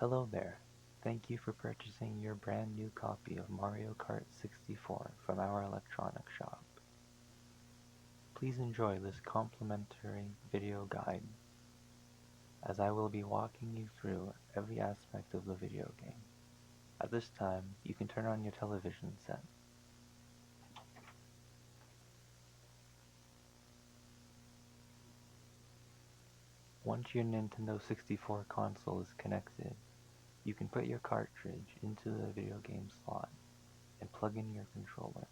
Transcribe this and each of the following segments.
Hello there. Thank you for purchasing your brand new copy of Mario Kart 64 from our electronics shop. Please enjoy this complimentary video guide, as I will be walking you through every aspect of the video game. At this time, you can turn on your television set. Once your Nintendo 64 console is connected, you can put your cartridge into the video game slot and plug in your controller.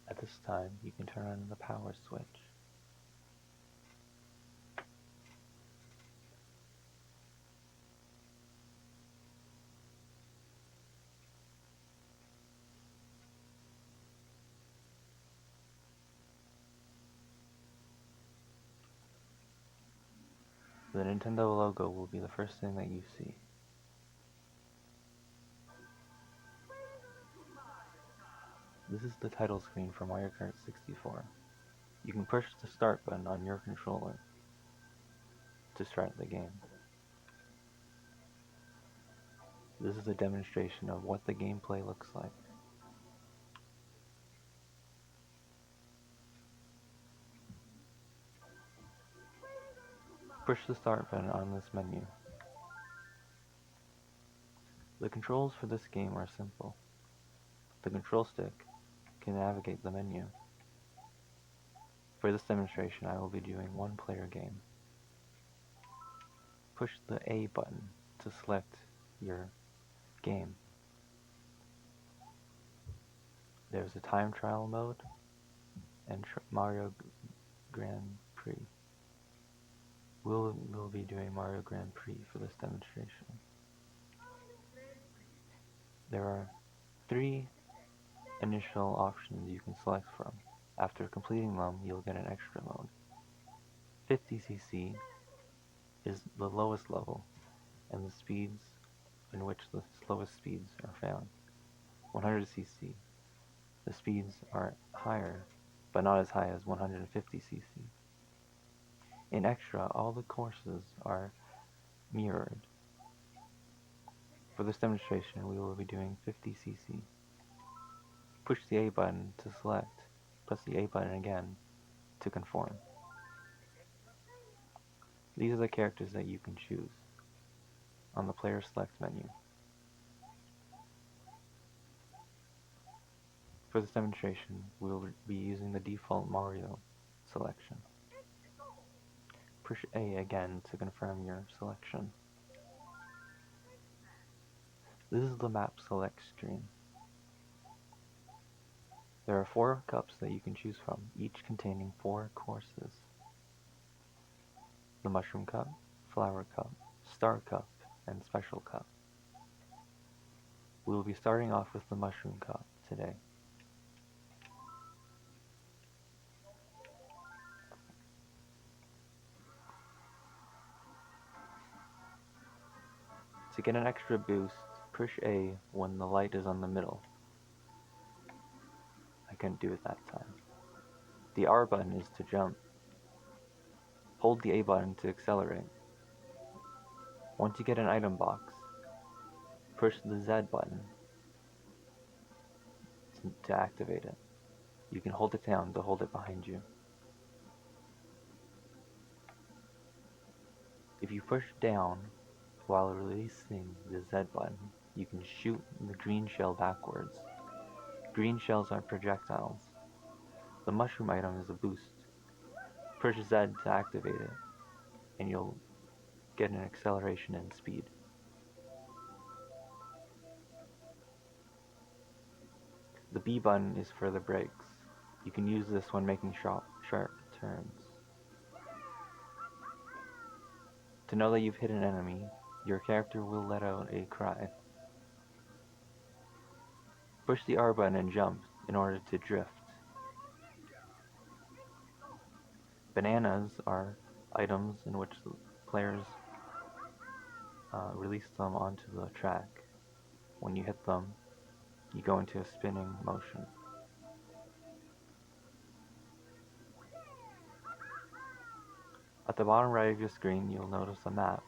At this time, you can turn on the power switch. The Nintendo logo will be the first thing that you see. This is the title screen for Mario Kart 64. You can push the start button on your controller to start the game. This is a demonstration of what the gameplay looks like. Push the start button on this menu. The controls for this game are simple. The control stick can navigate the menu. For this demonstration, I will be doing one-player game. Push the A button to select your game. There's a time trial mode and Mario Grand Prix. We'll be doing Mario Grand Prix for this demonstration. There are 3 initial options you can select from. After completing them, you'll get an extra mode. 50cc is the lowest level, and the speeds in which the slowest speeds are found. 100cc, the speeds are higher, but not as high as 150cc. In extra, all the courses are mirrored. For this demonstration, we will be doing 50cc. Push the A button to select, press the A button again to conform. These are the characters that you can choose on the player select menu. For this demonstration, we will be using the default Mario selection. Push A again to confirm your selection. This is the map select screen. There are 4 cups that you can choose from, each containing 4 courses. The Mushroom Cup, Flower Cup, Star Cup, and Special Cup. We will be starting off with the Mushroom Cup today. To get an extra boost, push A when the light is on the middle. I couldn't do it that time. The R button is to jump. Hold the A button to accelerate. Once you get an item box, push the Z button to activate it. You can hold it down to hold it behind you. If you push down while releasing the Z button, you can shoot the green shell backwards. Green shells are projectiles. The mushroom item is a boost. Push Z to activate it, and you'll get an acceleration in speed. The B button is for the brakes. You can use this when making sharp turns. To know that you've hit an enemy, your character will let out a cry. Push the R button and jump in order to drift. Bananas are items in which the players release them onto the track. When you hit them, you go into a spinning motion. At the bottom right of your screen, you'll notice a map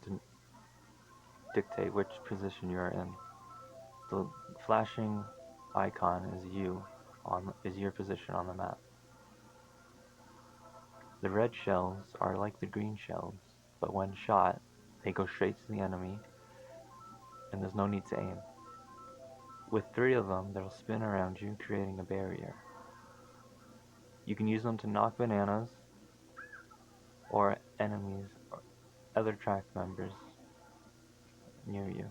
to dictate which position you are in. The flashing icon is your position on the map. The red shells are like the green shells, but when shot, they go straight to the enemy, and there's no need to aim. With 3 of them, they'll spin around you, creating a barrier. You can use them to knock bananas, or enemies, or other track members near you.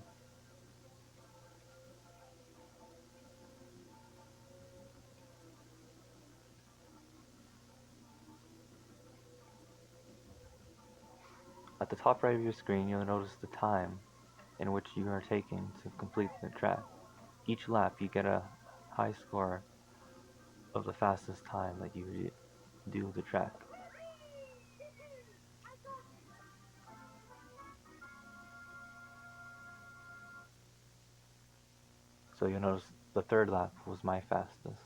At the top right of your screen, you'll notice the time in which you are taking to complete the track. Each lap, you get a high score of the fastest time that you do the track. So you'll notice the 3rd lap was my fastest.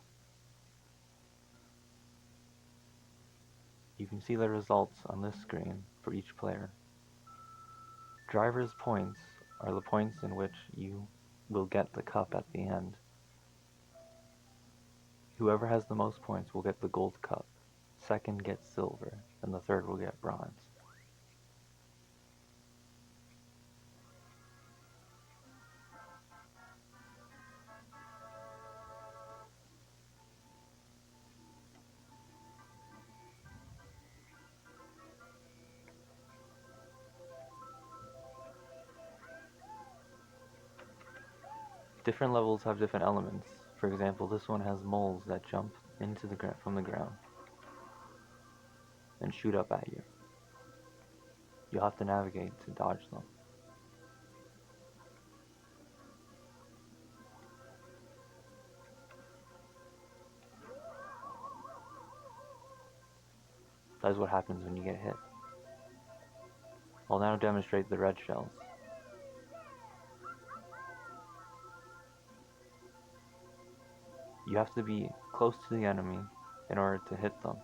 You can see the results on this screen for each player. Driver's points are the points in which you will get the cup at the end. Whoever has the most points will get the gold cup, 2nd gets silver, and the 3rd will get bronze. Different levels have different elements. For example, this one has moles that jump from the ground and shoot up at you. You'll have to navigate to dodge them. That is what happens when you get hit. I'll now demonstrate the red shells. You have to be close to the enemy in order to hit them,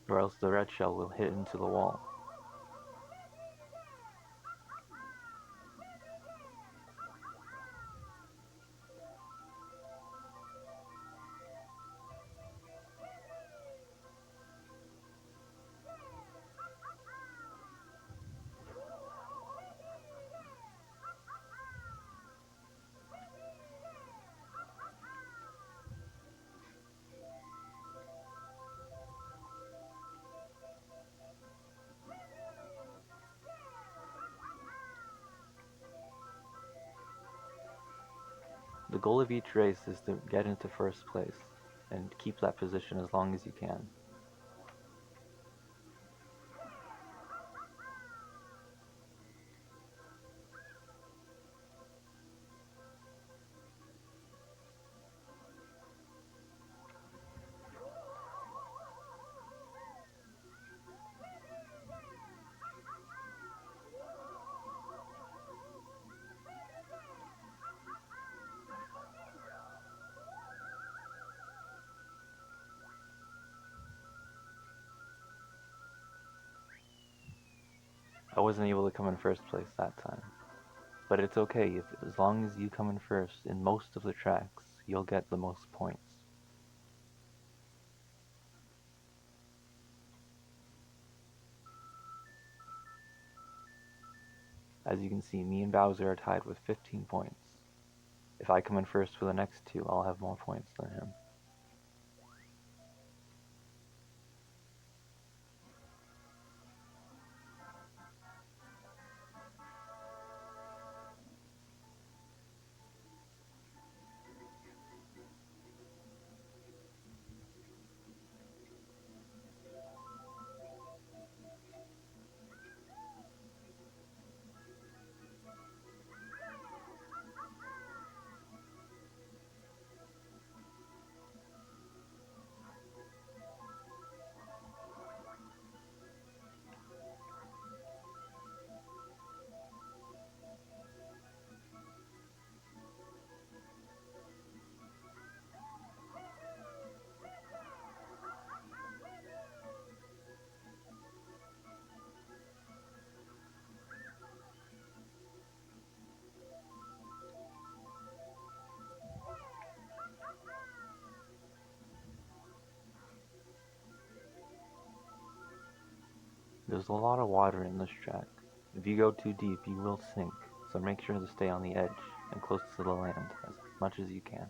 or else the red shell will hit into the wall. The goal of each race is to get into 1st place and keep that position as long as you can. I wasn't able to come in 1st place that time. But it's okay, as long as you come in 1st in most of the tracks, you'll get the most points. As you can see, me and Bowser are tied with 15 points. If I come in 1st for the next 2, I'll have more points than him. There's a lot of water in this track. If you go too deep, you will sink, so make sure to stay on the edge and close to the land as much as you can.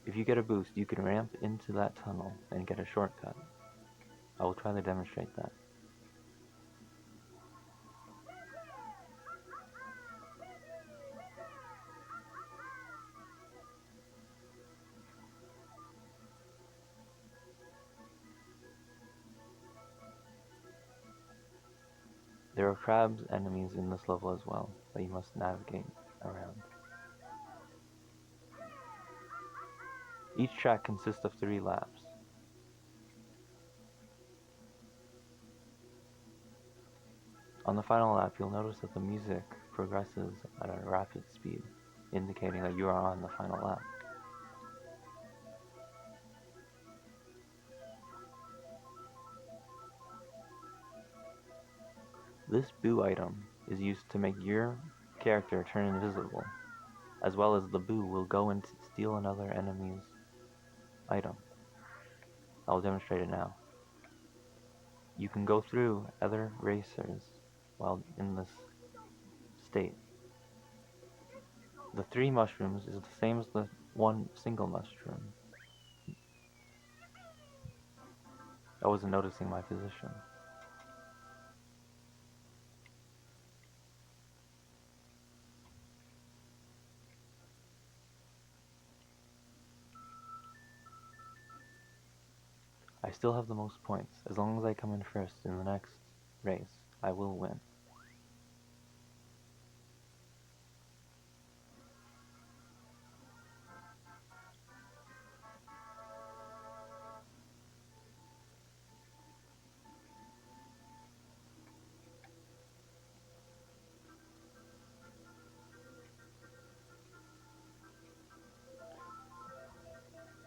If you get a boost, you can ramp into that tunnel and get a shortcut. I will try to demonstrate that. There are crabs enemies in this level as well that you must navigate around. Each track consists of 3 laps. On the final lap, you'll notice that the music progresses at a rapid speed, indicating that you are on the final lap. This boo item is used to make your character turn invisible, as well as the boo will go and steal another enemy's item. I will demonstrate it now. You can go through other racers while in this state. The 3 mushrooms is the same as the 1 single mushroom. I wasn't noticing my position. I still have the most points. As long as I come in first in the next race, I will win.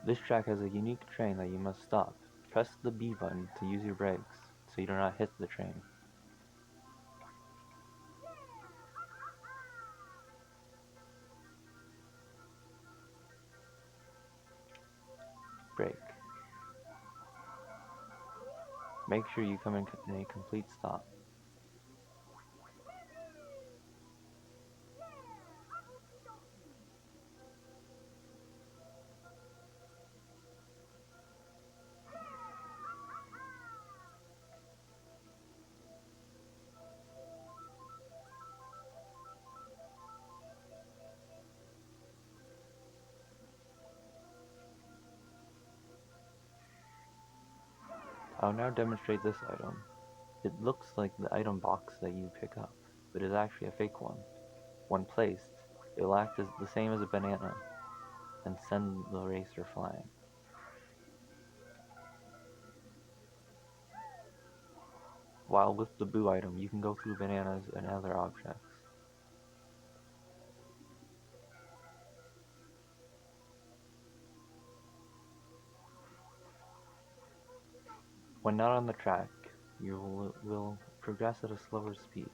This track has a unique train that you must stop. Press the B button to use your brakes, so you do not hit the train. Brake. Make sure you come in a complete stop. I'll now demonstrate this item. It looks like the item box that you pick up, but is actually a fake one. When placed, it will act as the same as a banana and send the racer flying. While with the boo item, you can go through bananas and other objects. When not on the track, you will progress at a slower speed.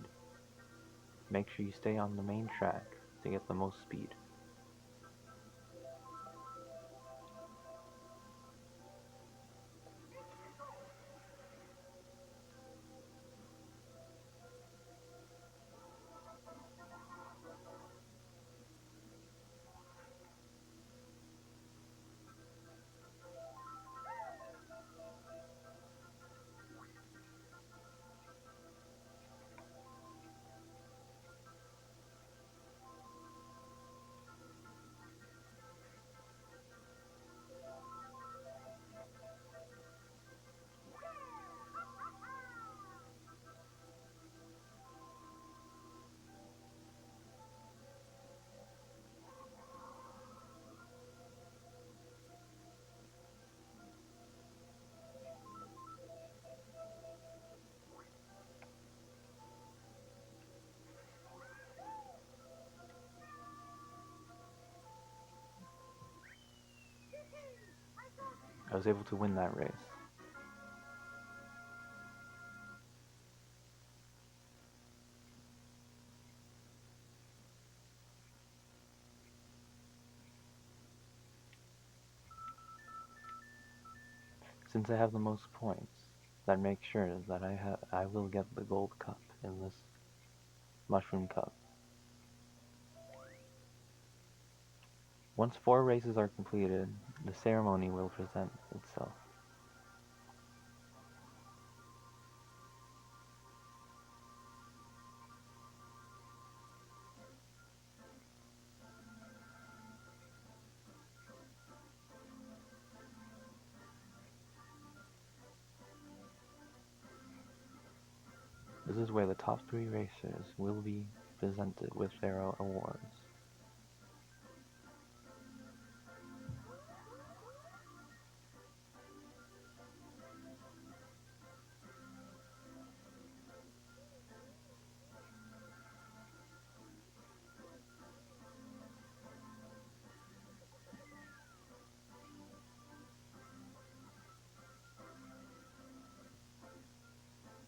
Make sure you stay on the main track to get the most speed. I was able to win that race. Since I have the most points, that makes sure that I will get the gold cup in this mushroom cup. Once 4 races are completed, the ceremony will present itself. This is where the top 3 racers will be presented with their awards.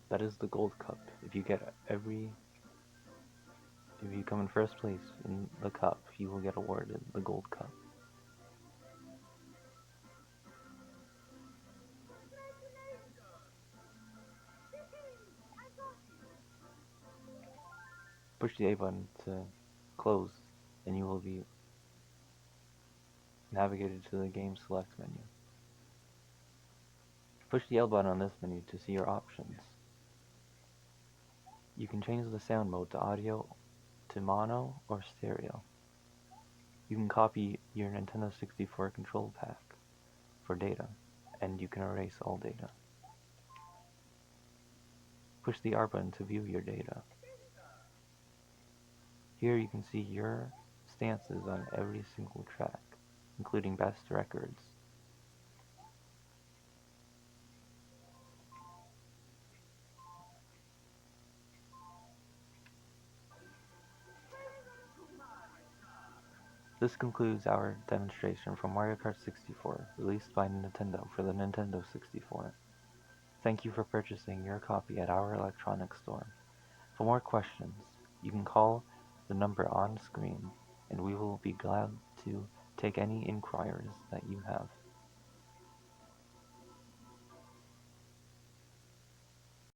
That is the gold cup. If you come in first place in the cup, you will get awarded the gold cup. Push the A button to close, and you will be navigated to the game select menu. Push the L button on this menu to see your options. You can change the sound mode to audio, to mono, or stereo. You can copy your Nintendo 64 control pack for data, and you can erase all data. Push the R button to view your data. Here you can see your stances on every single track, including best records. This concludes our demonstration from Mario Kart 64, released by Nintendo for the Nintendo 64. Thank you for purchasing your copy at our electronics store. For more questions, you can call the number on screen, and we will be glad to take any inquiries that you have.